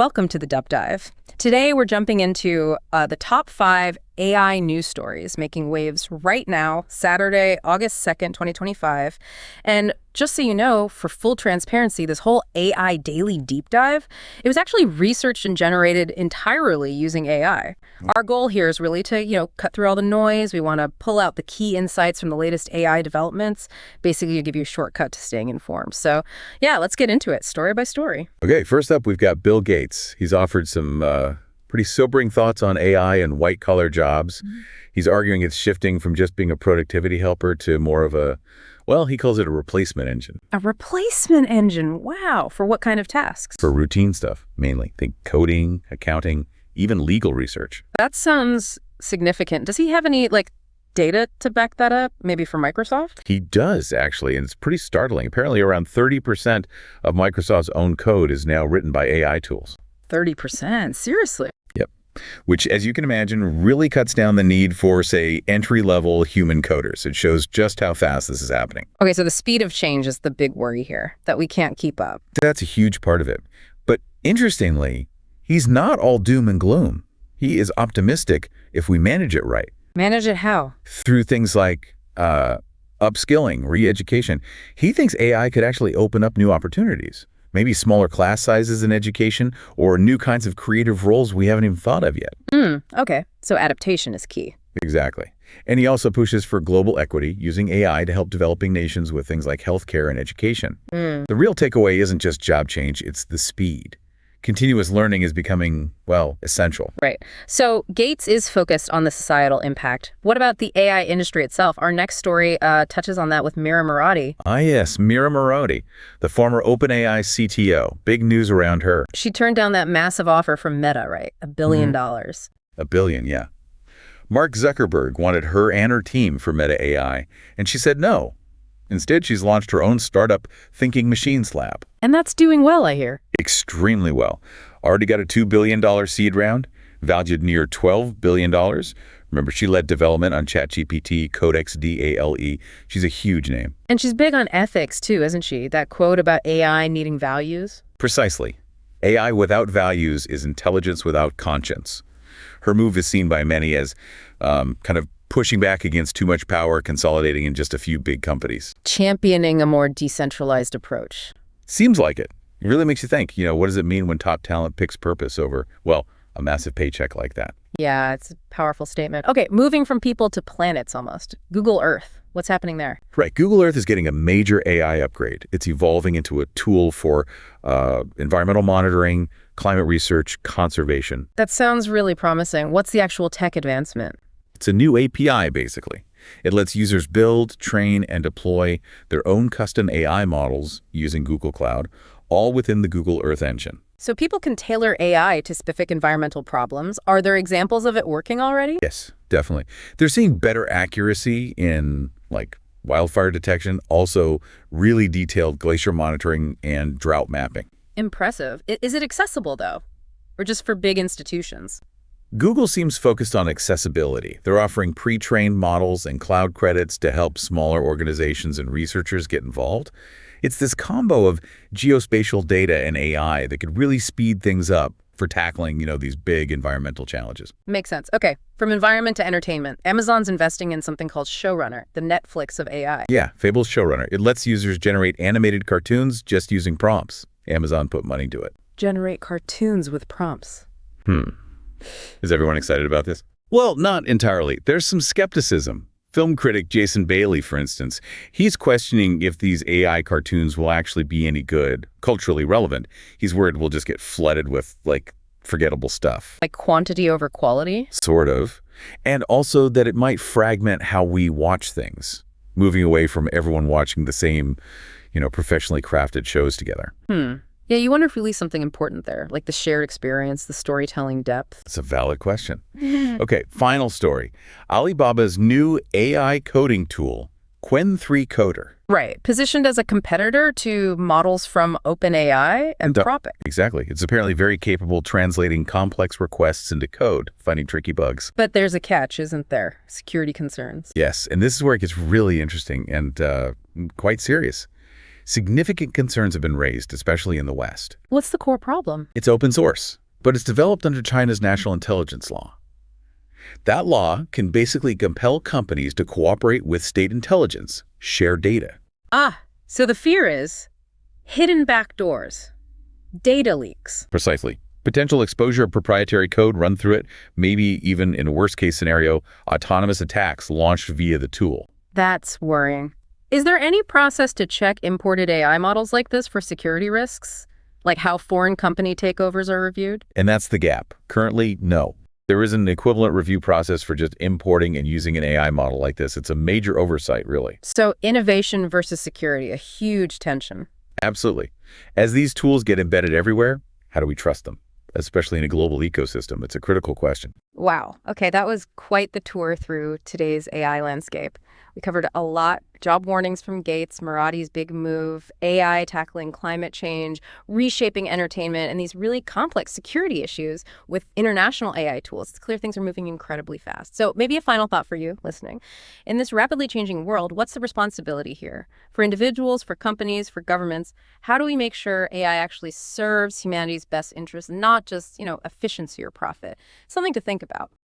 Welcome to the DeepDive. Today we're jumping into the top 5 AI news stories making waves right now, Saturday, August 2nd, 2025. And just so you know, for full transparency, this whole AI Daily DeepDive, it was actually researched and generated entirely using AI. Our goal here is really to, cut through all the noise. We want to pull out the key insights from the latest AI developments, basically to give you a shortcut to staying informed. So yeah, let's get into it, story by story. Okay, first up, we've got Bill Gates. He's offered some pretty sobering thoughts on AI and white-collar jobs. He's arguing it's shifting from just being a productivity helper to more of a, well, he calls it a replacement engine. A replacement engine? Wow. For what kind of tasks? For routine stuff, mainly. Think coding, accounting, even legal research. That sounds significant. Does he have any, data to back that up, maybe for Microsoft? He does, actually, and it's pretty startling. Apparently, around 30% of Microsoft's own code is now written by AI tools. 30%? Seriously? Yep. Which, as you can imagine, really cuts down the need for, say, entry-level human coders. It shows just how fast this is happening. Okay, so the speed of change is the big worry here, that we can't keep up. That's a huge part of it. But interestingly, he's not all doom and gloom. He is optimistic if we manage it right. Manage it how? Through things like upskilling, re-education. He thinks AI could actually open up new opportunities. Maybe smaller class sizes in education or new kinds of creative roles we haven't even thought of yet. Okay, so adaptation is key. Exactly. And he also pushes for global equity using AI to help developing nations with things like healthcare and education. The real takeaway isn't just job change, it's the speed. Continuous learning is becoming, well, essential. Right. So Gates is focused on the societal impact. What about the AI industry itself? Our next story touches on that with Mira Murati. Ah, yes, Mira Murati, the former OpenAI CTO. Big news around her. She turned down that massive offer from Meta, right? $1 billion. $1 billion, yeah. Mark Zuckerberg wanted her and her team for Meta AI, and she said no. Instead, she's launched her own startup, Thinking Machines Lab. And that's doing well, I hear. Extremely well. Already got a $2 billion seed round, valued near $12 billion. Remember, she led development on ChatGPT, Codex DALL. She's a huge name. And she's big on ethics, too, isn't she? That quote about AI needing values? Precisely. AI without values is intelligence without conscience. Her move is seen by many as kind of pushing back against too much power, consolidating in just a few big companies. Championing a more decentralized approach. Seems like it. It really makes you think, what does it mean when top talent picks purpose over, well, a massive paycheck like that? Yeah, it's a powerful statement. Okay, moving from people to planets almost. Google Earth. What's happening there? Right. Google Earth is getting a major AI upgrade. It's evolving into a tool for environmental monitoring, climate research, conservation. That sounds really promising. What's the actual tech advancement? It's a new API, basically. It lets users build, train, and deploy their own custom AI models using Google Cloud, all within the Google Earth engine. So people can tailor AI to specific environmental problems. Are there examples of it working already? Yes, definitely. They're seeing better accuracy in, wildfire detection, also really detailed glacier monitoring and drought mapping. Impressive. Is it accessible, though? Or just for big institutions? Google seems focused on accessibility. They're offering pre-trained models and cloud credits to help smaller organizations and researchers get involved. It's this combo of geospatial data and AI that could really speed things up for tackling, these big environmental challenges. Makes sense. Okay, from environment to entertainment, Amazon's investing in something called Showrunner, the Netflix of AI. Yeah, Fable's Showrunner. It lets users generate animated cartoons just using prompts. Amazon put money to it. Generate cartoons with prompts. Is everyone excited about this? Well, not entirely. There's some skepticism. Film critic Jason Bailey, for instance, he's questioning if these AI cartoons will actually be any good, culturally relevant. He's worried we'll just get flooded with, forgettable stuff. Like quantity over quality? Sort of. And also that it might fragment how we watch things, moving away from everyone watching the same, professionally crafted shows together. Yeah, you wonder if we lose something important there, like the shared experience, the storytelling depth. That's a valid question. Okay, final story. Alibaba's new AI coding tool, Qwen 3 Coder. Right, positioned as a competitor to models from OpenAI and Anthropic. Exactly. It's apparently very capable translating complex requests into code, finding tricky bugs. But there's a catch, isn't there? Security concerns. Yes, and this is where it gets really interesting and quite serious. Significant concerns have been raised, especially in the West. What's the core problem? It's open source, but it's developed under China's national intelligence law. That law can basically compel companies to cooperate with state intelligence, share data. So the fear is hidden backdoors, data leaks. Precisely. Potential exposure of proprietary code run through it, maybe even in a worst-case scenario, autonomous attacks launched via the tool. That's worrying. Is there any process to check imported AI models like this for security risks? Like how foreign company takeovers are reviewed? And that's the gap. Currently, no. There isn't an equivalent review process for just importing and using an AI model like this. It's a major oversight, really. So innovation versus security, a huge tension. Absolutely. As these tools get embedded everywhere, how do we trust them? Especially in a global ecosystem. It's a critical question. Wow. Okay, that was quite the tour through today's AI landscape. We covered a lot. Job warnings from Gates, Murati's big move, AI tackling climate change, reshaping entertainment, and these really complex security issues with international AI tools. It's clear things are moving incredibly fast. So maybe a final thought for you listening. In this rapidly changing world, what's the responsibility here? For individuals, for companies, for governments, how do we make sure AI actually serves humanity's best interests, not just, efficiency or profit? Something to think about.